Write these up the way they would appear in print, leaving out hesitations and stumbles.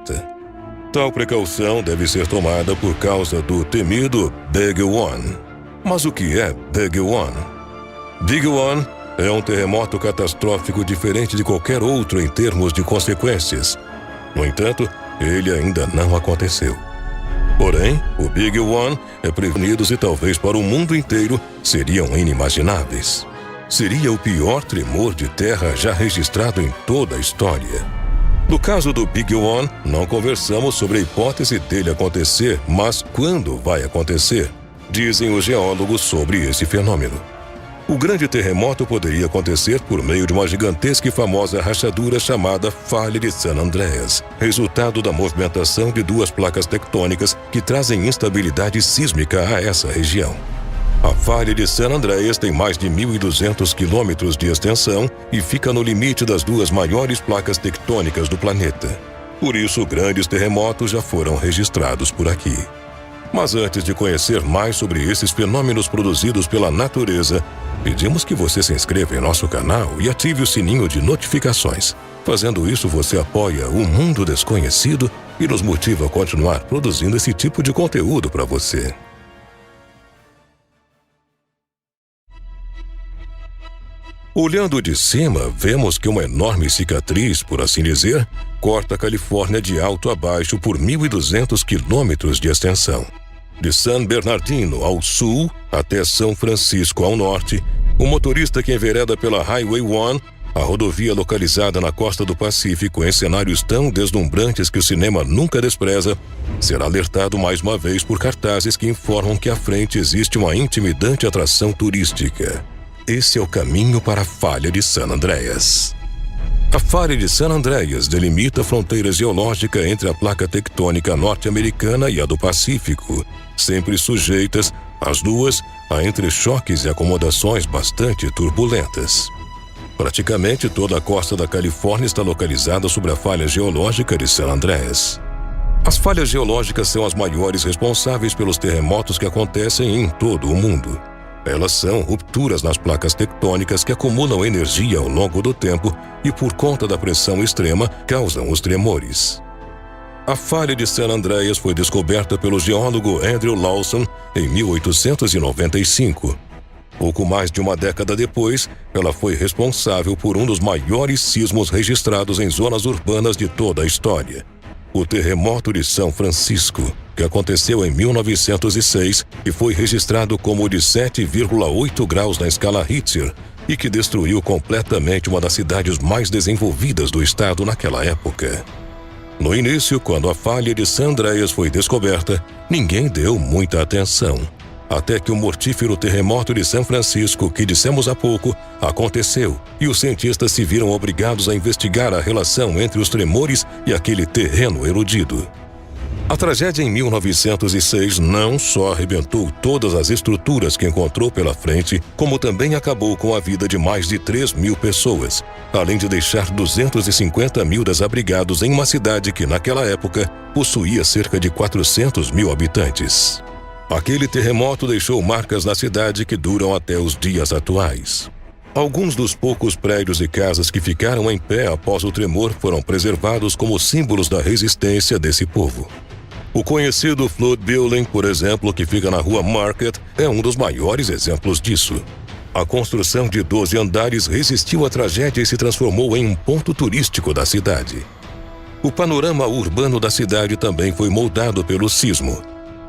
planeta. Tal precaução deve ser tomada por causa do temido Big One. Mas o que é Big One? Big One é um terremoto catastrófico diferente de qualquer outro em termos de consequências. No entanto, ele ainda não aconteceu. Porém, o Big One é prevenidos e talvez para o mundo inteiro seriam inimagináveis. Seria o pior tremor de terra já registrado em toda a história. No caso do Big One, não conversamos sobre a hipótese dele acontecer, mas quando vai acontecer, dizem os geólogos sobre esse fenômeno. O grande terremoto poderia acontecer por meio de uma gigantesca e famosa rachadura chamada Falha de San Andreas, resultado da movimentação de duas placas tectônicas que trazem instabilidade sísmica a essa região. A Falha de San Andreas tem mais de 1.200 quilômetros de extensão e fica no limite das duas maiores placas tectônicas do planeta. Por isso, grandes terremotos já foram registrados por aqui. Mas antes de conhecer mais sobre esses fenômenos produzidos pela natureza, pedimos que você se inscreva em nosso canal e ative o sininho de notificações. Fazendo isso, você apoia o mundo desconhecido e nos motiva a continuar produzindo esse tipo de conteúdo para você. Olhando de cima, vemos que uma enorme cicatriz, por assim dizer, corta a Califórnia de alto a baixo por 1.200 quilômetros de extensão. De San Bernardino ao sul até São Francisco ao norte, o motorista que envereda pela Highway 1, a rodovia localizada na costa do Pacífico em cenários tão deslumbrantes que o cinema nunca despreza, será alertado mais uma vez por cartazes que informam que à frente existe uma intimidante atração turística. Esse é o caminho para a Falha de San Andreas. A Falha de San Andreas delimita a fronteira geológica entre a placa tectônica norte-americana e a do Pacífico, sempre sujeitas, as duas, a entrechoques e acomodações bastante turbulentas. Praticamente toda a costa da Califórnia está localizada sobre a falha geológica de San Andreas. As falhas geológicas são as maiores responsáveis pelos terremotos que acontecem em todo o mundo. Elas são rupturas nas placas tectônicas que acumulam energia ao longo do tempo e, por conta da pressão extrema, causam os tremores. A Falha de San Andreas foi descoberta pelo geólogo Andrew Lawson em 1895. Pouco mais de uma década depois, ela foi responsável por um dos maiores sismos registrados em zonas urbanas de toda a história. O terremoto de São Francisco, que aconteceu em 1906 e foi registrado como de 7,8 graus na escala Richter e que destruiu completamente uma das cidades mais desenvolvidas do estado naquela época. No início, quando a Falha de San Andreas foi descoberta, ninguém deu muita atenção. Até que o mortífero terremoto de São Francisco, que dissemos há pouco, aconteceu e os cientistas se viram obrigados a investigar a relação entre os tremores e aquele terreno erodido. A tragédia em 1906 não só arrebentou todas as estruturas que encontrou pela frente, como também acabou com a vida de mais de 3.000 pessoas, além de deixar 250 mil desabrigados em uma cidade que, naquela época, possuía cerca de 400 mil habitantes. Aquele terremoto deixou marcas na cidade que duram até os dias atuais. Alguns dos poucos prédios e casas que ficaram em pé após o tremor foram preservados como símbolos da resistência desse povo. O conhecido Flood Building, por exemplo, que fica na rua Market, é um dos maiores exemplos disso. A construção de 12 andares resistiu à tragédia e se transformou em um ponto turístico da cidade. O panorama urbano da cidade também foi moldado pelo sismo.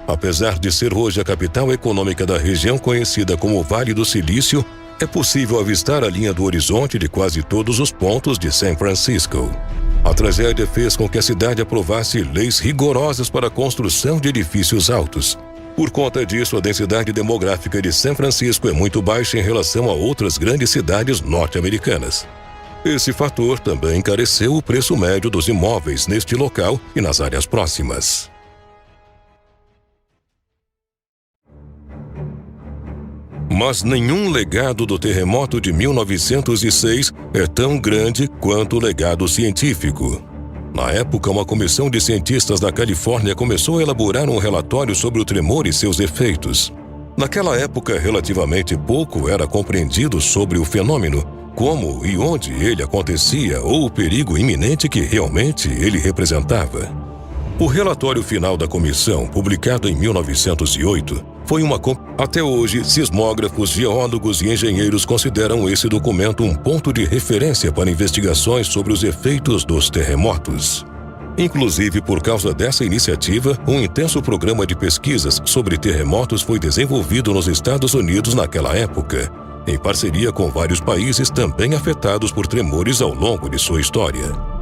Apesar de ser hoje a capital econômica da região conhecida como Vale do Silício, é possível avistar a linha do horizonte de quase todos os pontos de São Francisco. A tragédia fez com que a cidade aprovasse leis rigorosas para a construção de edifícios altos. Por conta disso, a densidade demográfica de São Francisco é muito baixa em relação a outras grandes cidades norte-americanas. Esse fator também encareceu o preço médio dos imóveis neste local e nas áreas próximas. Mas nenhum legado do terremoto de 1906 é tão grande quanto o legado científico. Na época, uma comissão de cientistas da Califórnia começou a elaborar um relatório sobre o tremor e seus efeitos. Naquela época, relativamente pouco era compreendido sobre o fenômeno, como e onde ele acontecia ou o perigo iminente que realmente ele representava. O relatório final da comissão, publicado em 1908, foi uma... Até hoje, sismógrafos, geólogos e engenheiros consideram esse documento um ponto de referência para investigações sobre os efeitos dos terremotos. Inclusive, por causa dessa iniciativa, um intenso programa de pesquisas sobre terremotos foi desenvolvido nos Estados Unidos naquela época, em parceria com vários países também afetados por tremores ao longo de sua história.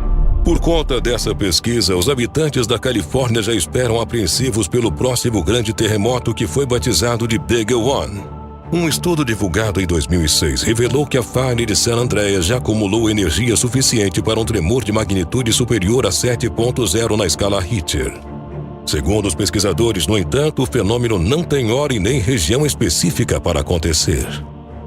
Por conta dessa pesquisa, os habitantes da Califórnia já esperam apreensivos pelo próximo grande terremoto que foi batizado de Big One. Um estudo divulgado em 2006 revelou que a falha de San Andreas já acumulou energia suficiente para um tremor de magnitude superior a 7.0 na escala Richter. Segundo os pesquisadores, no entanto, o fenômeno não tem hora e nem região específica para acontecer.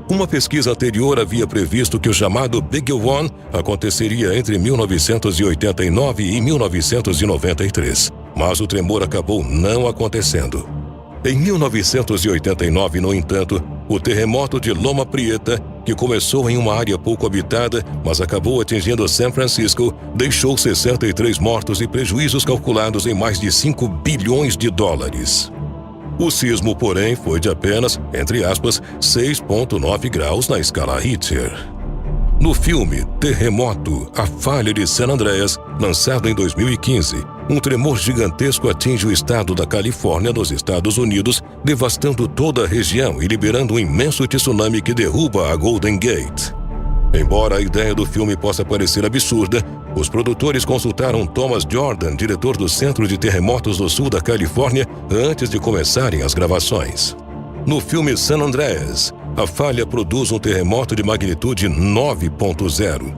Uma pesquisa anterior havia previsto que o chamado Big One aconteceria entre 1989 e 1993, mas o tremor acabou não acontecendo. Em 1989, no entanto, o terremoto de Loma Prieta, que começou em uma área pouco habitada, mas acabou atingindo San Francisco, deixou 63 mortos e prejuízos calculados em mais de 5 bilhões de dólares. O sismo, porém, foi de apenas, entre aspas, 6.9 graus na escala Richter. No filme Terremoto, a falha de San Andreas, lançado em 2015, um tremor gigantesco atinge o estado da Califórnia, nos Estados Unidos, devastando toda a região e liberando um imenso tsunami que derruba a Golden Gate. Embora a ideia do filme possa parecer absurda, os produtores consultaram Thomas Jordan, diretor do Centro de Terremotos do Sul da Califórnia, antes de começarem as gravações. No filme San Andreas, a falha produz um terremoto de magnitude 9.0.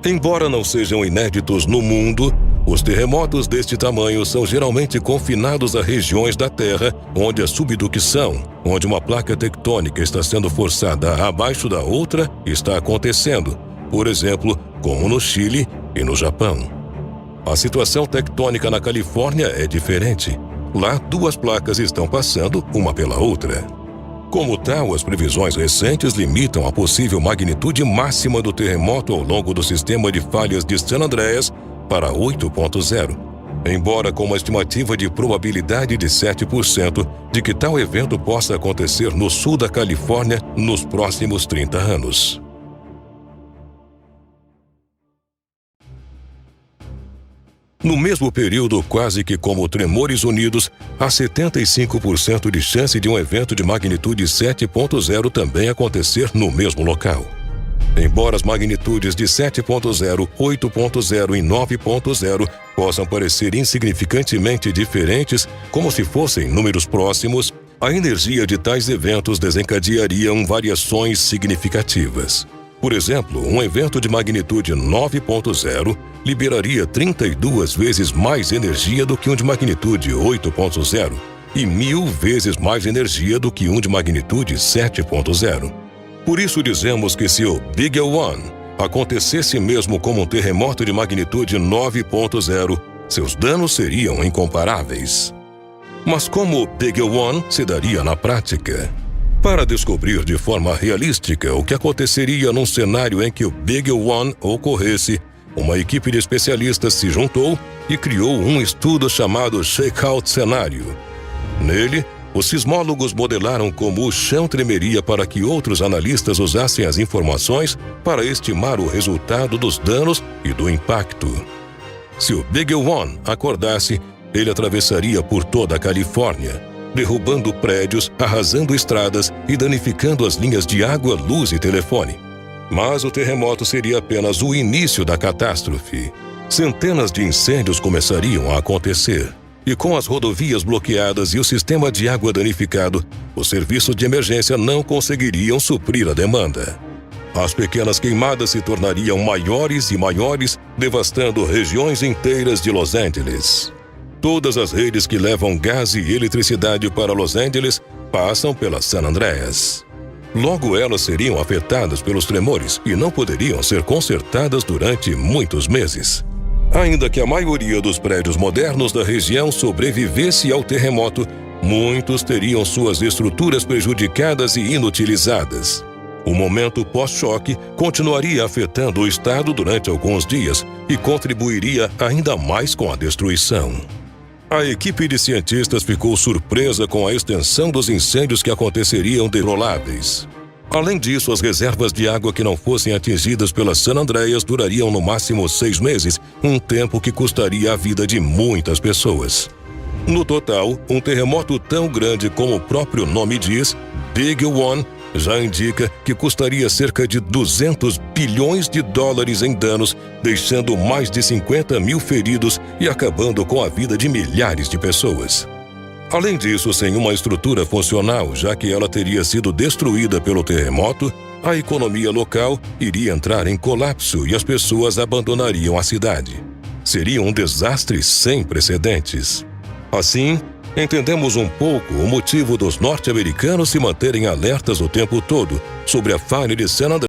Embora não sejam inéditos no mundo, os terremotos deste tamanho são geralmente confinados a regiões da Terra onde a subducção, onde uma placa tectônica está sendo forçada abaixo da outra, está acontecendo, por exemplo, como no Chile e no Japão. A situação tectônica na Califórnia é diferente. Lá, duas placas estão passando uma pela outra. Como tal, as previsões recentes limitam a possível magnitude máxima do terremoto ao longo do sistema de falhas de San Andreas para 8.0, embora com uma estimativa de probabilidade de 7% de que tal evento possa acontecer no sul da Califórnia nos próximos 30 anos. No mesmo período, quase que como tremores unidos, há 75% de chance de um evento de magnitude 7.0 também acontecer no mesmo local. Embora as magnitudes de 7.0, 8.0 e 9.0 possam parecer insignificantemente diferentes, como se fossem números próximos, a energia de tais eventos desencadeariam variações significativas. Por exemplo, um evento de magnitude 9.0 liberaria 32 vezes mais energia do que um de magnitude 8.0 e 1000 vezes mais energia do que um de magnitude 7.0. Por isso dizemos que se o Big One acontecesse mesmo como um terremoto de magnitude 9.0, seus danos seriam incomparáveis. Mas como o Big One se daria na prática? Para descobrir de forma realística o que aconteceria num cenário em que o Big One ocorresse, uma equipe de especialistas se juntou e criou um estudo chamado Shakeout Cenário. Nele, os sismólogos modelaram como o chão tremeria para que outros analistas usassem as informações para estimar o resultado dos danos e do impacto. Se o Big One acordasse, ele atravessaria por toda a Califórnia, derrubando prédios, arrasando estradas e danificando as linhas de água, luz e telefone. Mas o terremoto seria apenas o início da catástrofe. Centenas de incêndios começariam a acontecer. E com as rodovias bloqueadas e o sistema de água danificado, os serviços de emergência não conseguiriam suprir a demanda. As pequenas queimadas se tornariam maiores e maiores, devastando regiões inteiras de Los Angeles. Todas as redes que levam gás e eletricidade para Los Angeles passam pela San Andreas. Logo, elas seriam afetadas pelos tremores e não poderiam ser consertadas durante muitos meses. Ainda que a maioria dos prédios modernos da região sobrevivesse ao terremoto, muitos teriam suas estruturas prejudicadas e inutilizadas. O momento pós-choque continuaria afetando o estado durante alguns dias e contribuiria ainda mais com a destruição. A equipe de cientistas ficou surpresa com a extensão dos incêndios que aconteceriam controláveis. Além disso, as reservas de água que não fossem atingidas pela San Andreas durariam no máximo 6 meses, um tempo que custaria a vida de muitas pessoas. No total, um terremoto tão grande como o próprio nome diz, Big One, já indica que custaria cerca de 200 bilhões de dólares em danos, deixando mais de 50 mil feridos e acabando com a vida de milhares de pessoas. Além disso, sem uma estrutura funcional, já que ela teria sido destruída pelo terremoto, a economia local iria entrar em colapso e as pessoas abandonariam a cidade. Seria um desastre sem precedentes. Assim, entendemos um pouco o motivo dos norte-americanos se manterem alertas o tempo todo sobre a falha de San Andreas.